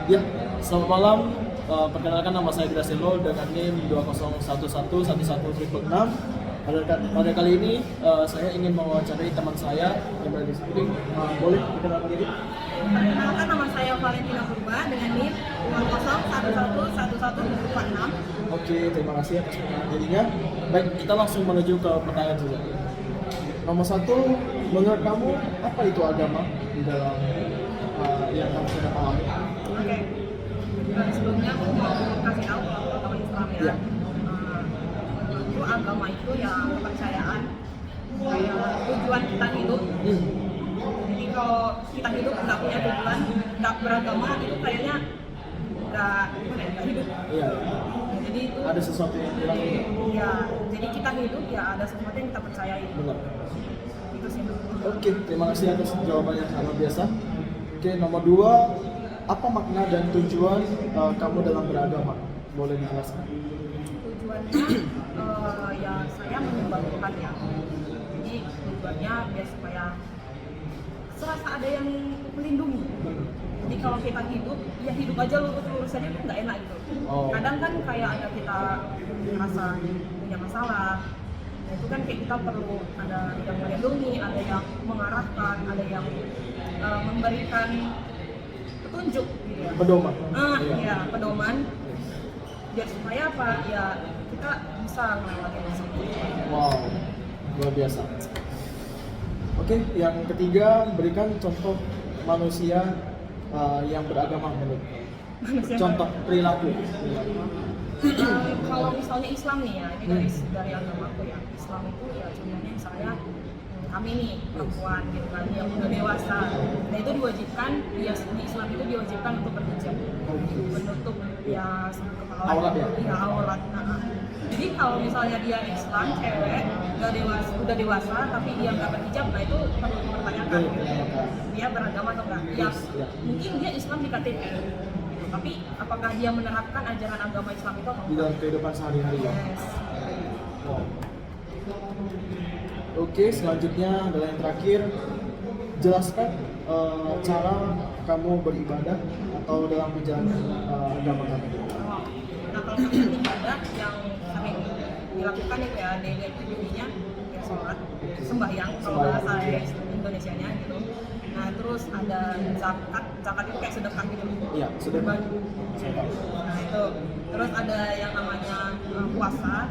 Ya, selamat malam. Perkenalkan nama saya Gracilo dengan NIM 20111116. Pada kali ini saya ingin mewawancarai teman saya yang berada di samping. Boleh dikenalkan diri? Perkenalkan, nama saya Valentina Purba dengan NIM 20111146. Oke, terima kasih atas perkenalan dirinya. Baik, kita langsung menuju ke pertanyaan saja. Nomor satu, menurut kamu apa itu agama di dalam yang kamu sudah pahami? Oke. Sebelumnya aku mau kasih tahu kalau agama Islam ya. Ya. Itu agama itu ya kepercayaan, kayak tujuan kita hidup. Jadi kalau kita hidup nggak punya tujuan, nggak beragama, itu kayaknya nggak hidup. Iya. Jadi itu Ada sesuatu yang kurang gitu? ya, jadi kita hidup ya ada sesuatu yang kita percayai. Benar. Itu sih. Oke, terima kasih atas jawaban yang sangat biasa. Oke, nomor dua, apa makna dan tujuan kamu dalam beragama? Boleh dijelaskan? Tujuannya ya saya menyembah Tuhan ya. Jadi tujuannya biar supaya serasa ada yang melindungi. Jadi kalau kita hidup, ya hidup aja lurus aja itu nggak enak gitu. Oh. Kadang kan kayak ada kita merasa punya masalah. Nah, itu kan kayak kita perlu ada yang melindungi, ada yang mengarahkan, ada yang memberikan petunjuk gitu ya. Pedoman. Ya, pedoman. Biar supaya apa? Ya kita bisa melewati masalah. Wow, luar biasa. Oke, yang ketiga, berikan contoh manusia yang beragama menurut kamu. Contoh perilaku. Kalau misalnya Islam nih ya, ini dari agamaku ya. Islam itu ya contohnya misalnya kami nih perempuan gitu kan yang udah dewasa. Nah itu diwajibkan, ya di Islam itu diwajibkan untuk berhijab, menutup ya sampai kepala. Aurat ya? Iya, aurat. Jadi kalau misalnya dia Islam cewek udah dewasa tapi dia nggak berhijab, nah itu perlu dipertanyakan. Dia beragama atau enggak? Ya, mungkin dia Islam di KTP. Tapi apakah dia menerapkan ajaran agama Islam itu atau Di dalam kehidupan sehari-hari ya. Yes. Wow. Oke, selanjutnya adalah yang terakhir. Jelaskan cara kamu beribadah atau dalam menjalankan agama kamu. Nah kalau misalnya ibadah yang sering dilakukan itu ya daily activity-nya ya sholat, sembahyang kalau bahasa Indonesianya gitu. Nah terus ada zakat itu kayak sedekah gitu. Iya, sedekah. Nah itu terus ada yang namanya puasa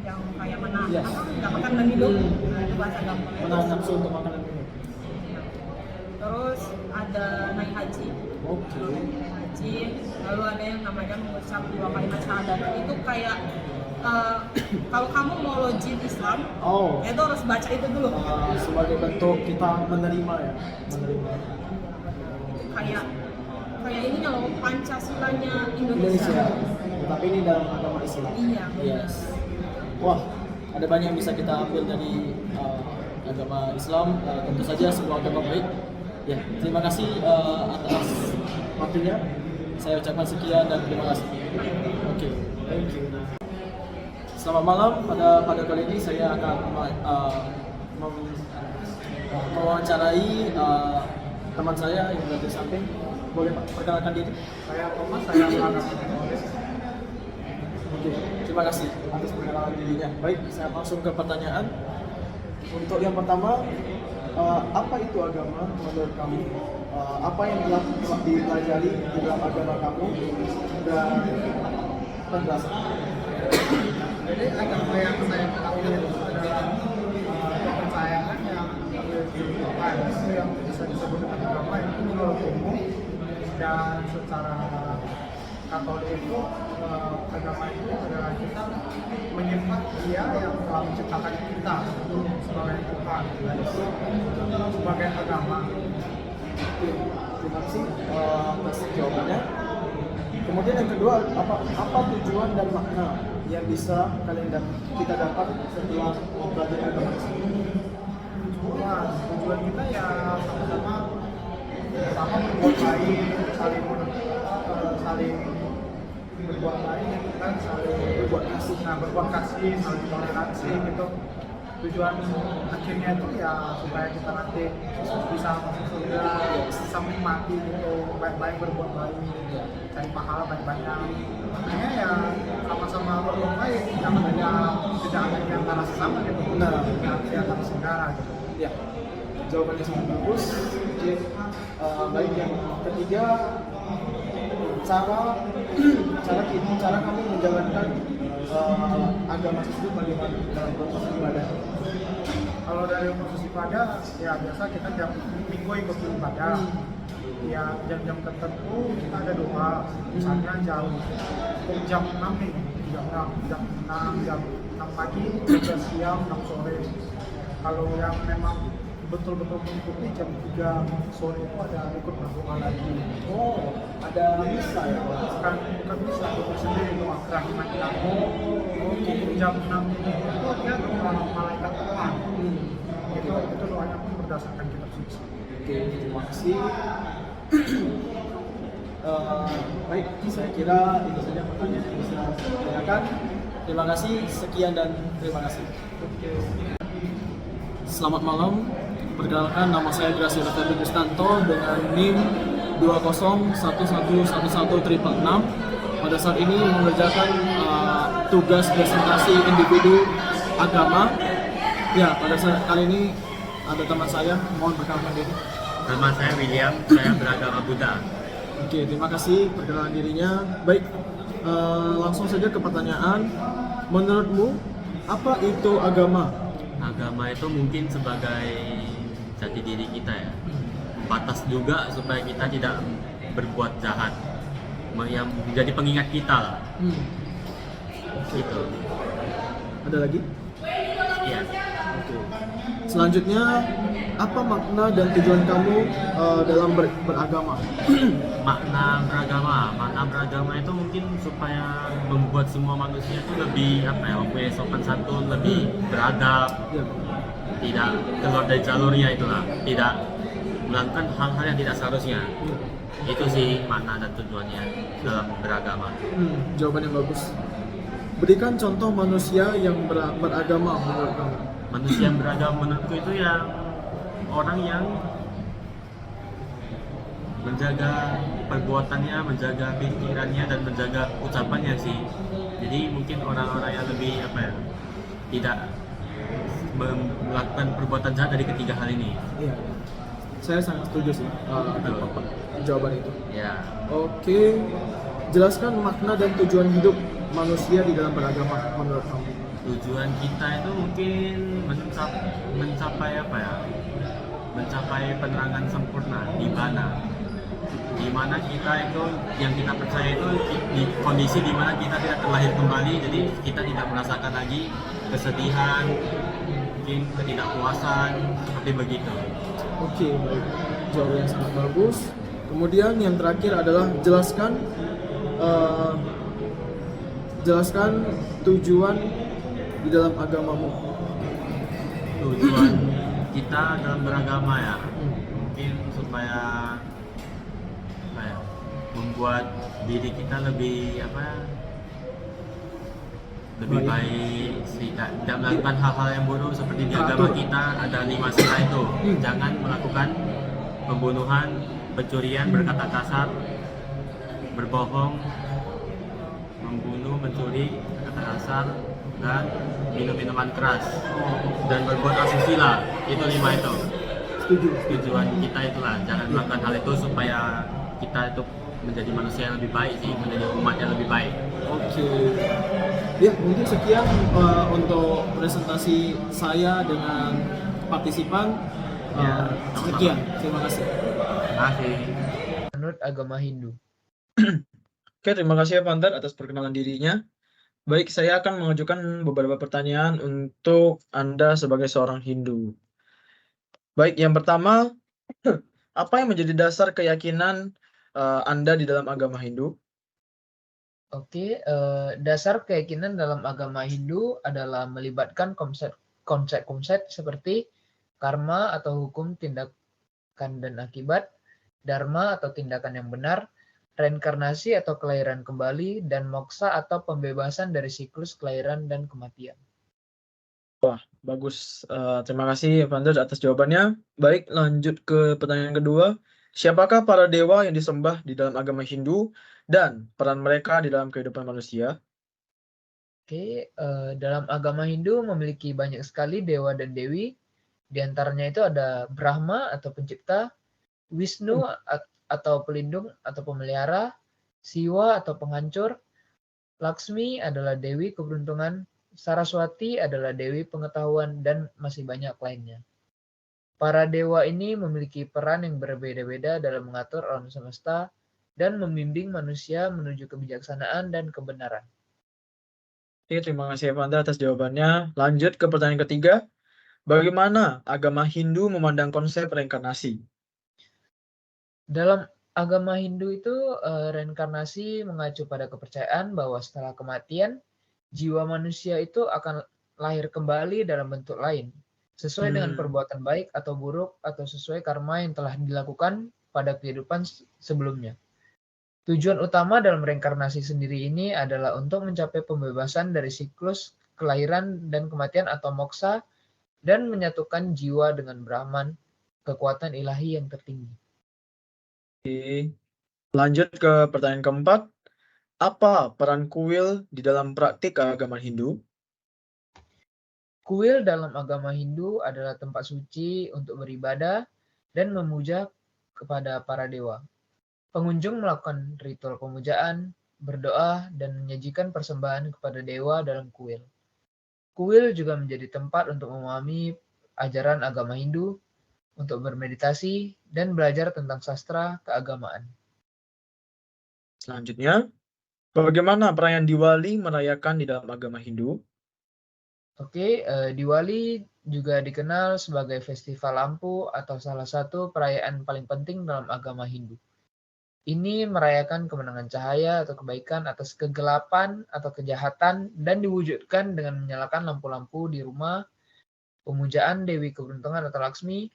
yang kayak nggak makan dan minum. Nah itu bahasa gampang. Menahan nafsu untuk makan dan minum. Terus ada naik haji. Oke. Naik haji. Lalu ada yang namanya mengucap 2 kalimat syahadat. Itu kayak kalau kamu mau login Islam, itu harus baca itu dulu. Sebagai bentuk kita menerima ya. Kayak ini loh Pancasilanya Indonesia. Tapi ini dalam agama Islam. Iya. Yes. Wah, ada banyak yang bisa kita ambil dari agama Islam. Tentu saja sebuah agama baik. Ya, terima kasih atas waktunya. Saya ucapkan sekian dan terima kasih. Oke, thank you. Selamat malam. Pada kali ini saya akan mewawancarai teman saya yang berada di samping. Boleh Pak, perkenalkan diri. Saya Thomas, saya pelanggan. Oke, terima kasih atas perkenalan dirinya. Baik, saya langsung ke pertanyaan. Untuk yang pertama, apa itu agama menurut kamu? Apa yang telah dipelajari di dalam agama kamu dan penjelasan? Jadi agama yang saya ketahui itu adalah kepercayaan yang Tuhan itu yang bisa disebut dengan agama itu menurut umum, dan secara Katolik itu agama itu adalah kita menyembah Dia yang telah menciptakan kita sebagai Tuhan, dan itu sebagai agama. Terima kasih atas jawabannya. Kemudian yang kedua, apa tujuan dan makna yang bisa kita dapat setelah mempelajari agama Islam? Tujuan kita ya sama-sama berbuat baik, saling berbuat baik, kan saling berbuat kasih, saling toleransi gitu. tujuan akhirnya itu ya supaya kita nanti bisa masuk surga, bisa menikmati gitu, baik-baik berbuat baik, cari pahala banyak-banyak. Makanya ya sama-sama berbuat baik, jangan ada di antara sesama gitu, Nah. di antara saudara gitu. Ya, jawabannya sangat bagus. Oke, baik yang ketiga, cara kamu menjalankan agama tersebut bagaimana dalam proses ibadah? Kalau dari proses ibadah, ya biasa kita tiap minggu ikut ibadah. Ya jam-jam tertentu kita ada doa, misalnya jam 6 nih, jam 6 pagi, jam siang, 6 sore. Kalau yang memang betul-betul mengikuti jam 3 sore itu ada ikut berdoa lagi. Oh, ada misa ya? Bukan bisa, ikut sendiri doa kerahiman ilahi. Jam 6 itu dia doa malaikat Tuhan. Itu doanya pun berdasarkan kitab suci. Oke, terima kasih. Baik, saya kira itu saja pertanyaan yang bisa saya tanyakan. Terima kasih, sekian dan terima kasih. Selamat malam, perkenalkan nama saya Graciela Ferdi Kristanto dengan NIM 201111166. Pada saat ini mengerjakan tugas presentasi individu agama. Ya, pada saat kali ini ada teman saya, mohon perkenalkan diri. Nama saya William, saya beragama Buddha. Oke, terima kasih perkenalan dirinya. Baik, langsung saja ke pertanyaan. Menurutmu, apa itu agama? Agama itu mungkin sebagai jati diri kita ya. Batas juga supaya kita tidak berbuat jahat. Yang menjadi pengingat kita lah. Gitu. Ada lagi? Iya. Oke. Selanjutnya, apa makna dan tujuan kamu dalam beragama? Makna beragama itu mungkin supaya membuat semua manusia itu lebih mempunyai sopan santun, lebih beradab, Ya. tidak keluar dari jalurnya itulah, tidak melakukan hal-hal yang tidak seharusnya. Itu sih makna dan tujuannya dalam beragama. Jawaban yang bagus. Berikan contoh manusia yang beragama menurut kamu. Manusia yang beragama menurutku itu yang orang yang menjaga perbuatannya, menjaga pikirannya dan menjaga ucapannya sih. Jadi mungkin orang-orang yang lebih tidak melakukan perbuatan jahat dari ketiga hal ini. Iya. Saya sangat setuju sih jawaban itu. Ya. Oke. Jelaskan makna dan tujuan hidup manusia di dalam beragama menurut kamu. Tujuan kita itu mungkin mencapai mencapai penerangan sempurna di mana kita itu yang kita percaya itu di kondisi di mana kita tidak terlahir kembali, jadi kita tidak merasakan lagi kesedihan, mungkin ketidakpuasan seperti begitu. Oke, baik. Jawaban yang sangat bagus. Kemudian yang terakhir adalah jelaskan tujuan di dalam agamamu. Tujuan kita dalam beragama ya, mungkin supaya membuat diri kita lebih lebih baik, tidak melakukan hal-hal yang buruk seperti di agama kita ada 5 sila itu. Jangan melakukan pembunuhan, pencurian, berkata kasar, berbohong, membunuh, mencuri, berkata kasar, dan minum minuman keras dan berbuat asusila. Itu 5 itu. Setuju. Tujuan kita itulah, jangan melakukan hal itu supaya kita itu menjadi manusia yang lebih baik sih, menjadi umat yang lebih baik. Oke. Ya, mungkin sekian untuk presentasi saya dengan partisipan. Ya, Sekian, terima kasih. Terima kasih. Menurut agama Hindu. Oke, terima kasih ya Pantar atas perkenalan dirinya. Baik, saya akan mengajukan beberapa pertanyaan untuk Anda sebagai seorang Hindu. Baik, yang pertama, apa yang menjadi dasar keyakinan Anda di dalam agama Hindu? Oke, dasar keyakinan dalam agama Hindu adalah melibatkan konsep-konsep seperti karma atau hukum tindakan dan akibat, dharma atau tindakan yang benar, reinkarnasi atau kelahiran kembali, dan moksa atau pembebasan dari siklus kelahiran dan kematian. Wah, bagus. Terima kasih Evander atas jawabannya. Baik, lanjut ke pertanyaan kedua. Siapakah para dewa yang disembah di dalam agama Hindu dan peran mereka di dalam kehidupan manusia? Oke, dalam agama Hindu memiliki banyak sekali dewa dan dewi. Di antaranya itu ada Brahma atau pencipta, Wisnu atau pelindung atau pemelihara, Siwa atau penghancur, Laksmi adalah dewi keberuntungan, Saraswati adalah dewi pengetahuan, dan masih banyak lainnya. Para dewa ini memiliki peran yang berbeda-beda dalam mengatur alam semesta dan membimbing manusia menuju kebijaksanaan dan kebenaran. Oke, terima kasih Evander atas jawabannya. Lanjut ke pertanyaan ketiga. Bagaimana agama Hindu memandang konsep reinkarnasi? Dalam agama Hindu itu reinkarnasi mengacu pada kepercayaan bahwa setelah kematian, jiwa manusia itu akan lahir kembali dalam bentuk lain, sesuai dengan perbuatan baik atau buruk atau sesuai karma yang telah dilakukan pada kehidupan sebelumnya. Tujuan utama dalam reinkarnasi sendiri ini adalah untuk mencapai pembebasan dari siklus kelahiran dan kematian atau moksa dan menyatukan jiwa dengan Brahman, kekuatan ilahi yang tertinggi. Oke. Lanjut ke pertanyaan keempat. Apa peran kuil di dalam praktik agama Hindu? Kuil dalam agama Hindu adalah tempat suci untuk beribadah dan memuja kepada para dewa. Pengunjung melakukan ritual pemujaan, berdoa, dan menyajikan persembahan kepada dewa dalam kuil. Kuil juga menjadi tempat untuk memahami ajaran agama Hindu, untuk bermeditasi, dan belajar tentang sastra keagamaan. Selanjutnya, bagaimana perayaan Diwali merayakan di dalam agama Hindu? Oke, Diwali juga dikenal sebagai festival lampu atau salah satu perayaan paling penting dalam agama Hindu. Ini merayakan kemenangan cahaya atau kebaikan atas kegelapan atau kejahatan dan diwujudkan dengan menyalakan lampu-lampu di rumah, pemujaan Dewi Keberuntungan atau Laksmi,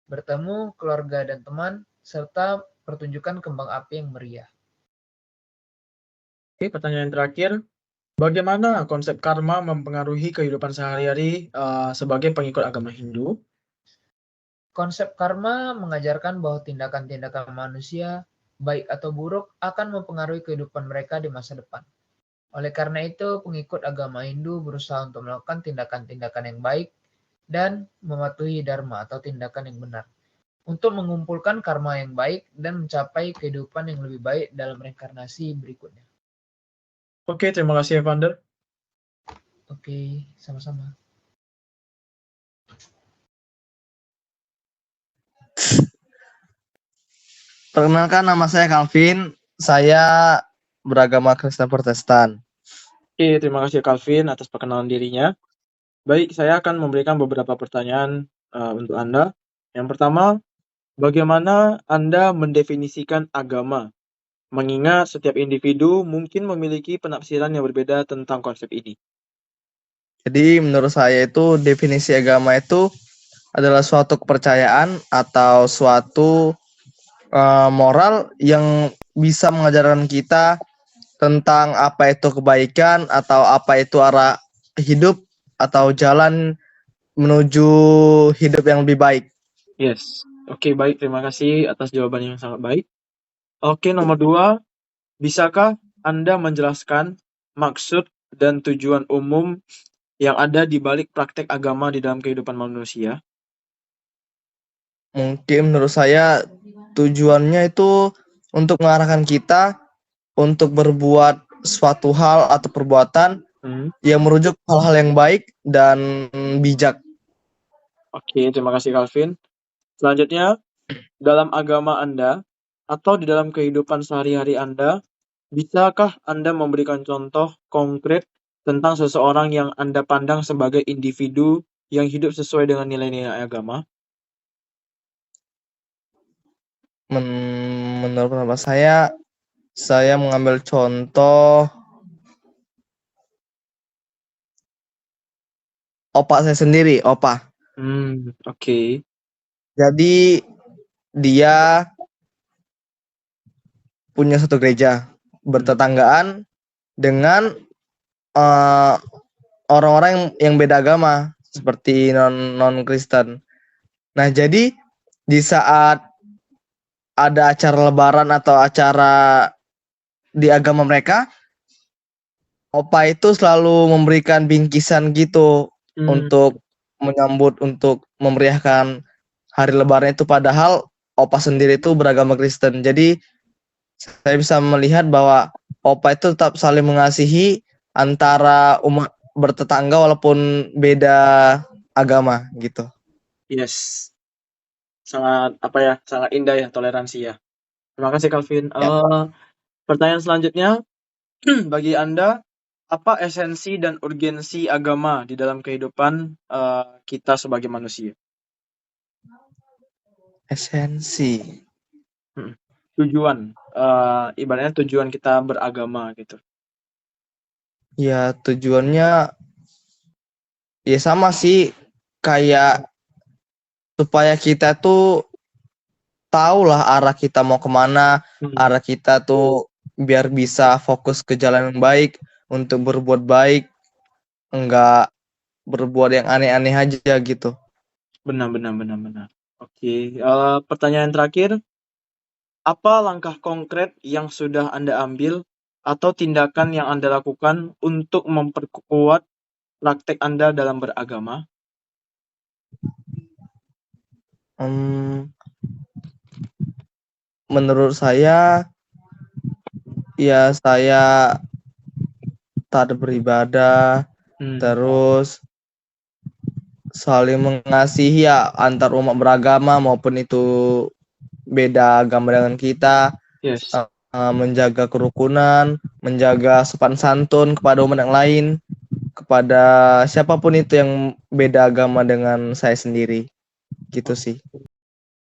bertemu keluarga dan teman, serta pertunjukan kembang api yang meriah. Oke, pertanyaan terakhir. Bagaimana konsep karma mempengaruhi kehidupan sehari-hari sebagai pengikut agama Hindu? Konsep karma mengajarkan bahwa tindakan-tindakan manusia, baik atau buruk, akan mempengaruhi kehidupan mereka di masa depan. Oleh karena itu, pengikut agama Hindu berusaha untuk melakukan tindakan-tindakan yang baik dan mematuhi dharma atau tindakan yang benar, untuk mengumpulkan karma yang baik dan mencapai kehidupan yang lebih baik dalam reinkarnasi berikutnya. Oke, terima kasih Evander. Oke, sama-sama. Perkenalkan, nama saya Calvin. Saya beragama Kristen Protestan. Oke, terima kasih Calvin atas perkenalan dirinya. Baik, saya akan memberikan beberapa pertanyaan untuk Anda. Yang pertama, bagaimana Anda mendefinisikan agama? Mengingat setiap individu mungkin memiliki penafsiran yang berbeda tentang konsep ini. Jadi menurut saya itu definisi agama itu adalah suatu kepercayaan atau suatu moral yang bisa mengajarkan kita tentang apa itu kebaikan atau apa itu arah hidup atau jalan menuju hidup yang lebih baik. Yes. Oke, baik. Terima kasih atas jawaban yang sangat baik. Oke, nomor 2. Bisakah Anda menjelaskan maksud dan tujuan umum yang ada di balik praktek agama di dalam kehidupan manusia? Mungkin menurut saya tujuannya itu untuk mengarahkan kita untuk berbuat suatu hal atau perbuatan yang merujuk hal-hal yang baik dan bijak. Oke, terima kasih Calvin. Selanjutnya, dalam agama Anda atau di dalam kehidupan sehari-hari Anda, bisakah Anda memberikan contoh konkret tentang seseorang yang Anda pandang sebagai individu yang hidup sesuai dengan nilai-nilai agama? Menurut pendapat saya mengambil contoh opa saya sendiri, opa. Oke. Jadi dia punya satu gereja bertetanggaan dengan orang-orang yang beda agama seperti non Kristen. Nah, jadi di saat ada acara lebaran atau acara di agama mereka, opa itu selalu memberikan bingkisan gitu untuk menyambut, untuk memeriahkan hari lebaran itu, padahal opa sendiri itu beragama Kristen. Jadi saya bisa melihat bahwa opa itu tetap saling mengasihi antara umat bertetangga walaupun beda agama gitu. Yes. Sangat sangat indah ya toleransi ya. Terima kasih Calvin. Pertanyaan selanjutnya, bagi Anda, apa esensi dan urgensi agama di dalam kehidupan kita sebagai manusia? Esensi. Tujuan, ibaratnya tujuan kita beragama gitu. Ya, tujuannya ya sama sih, kayak supaya kita tuh tahu lah arah kita mau kemana, arah kita tuh biar bisa fokus ke jalan yang baik, untuk berbuat baik, enggak berbuat yang aneh-aneh aja gitu. Benar. Oke, pertanyaan terakhir, apa langkah konkret yang sudah Anda ambil atau tindakan yang Anda lakukan untuk memperkuat praktek Anda dalam beragama? Menurut saya, ya saya taat beribadah, terus saling mengasihi ya antar umat beragama maupun itu beda agama dengan kita. Yes. Menjaga kerukunan, menjaga sopan santun kepada umat yang lain, kepada siapapun itu yang beda agama dengan saya sendiri. Gitu sih.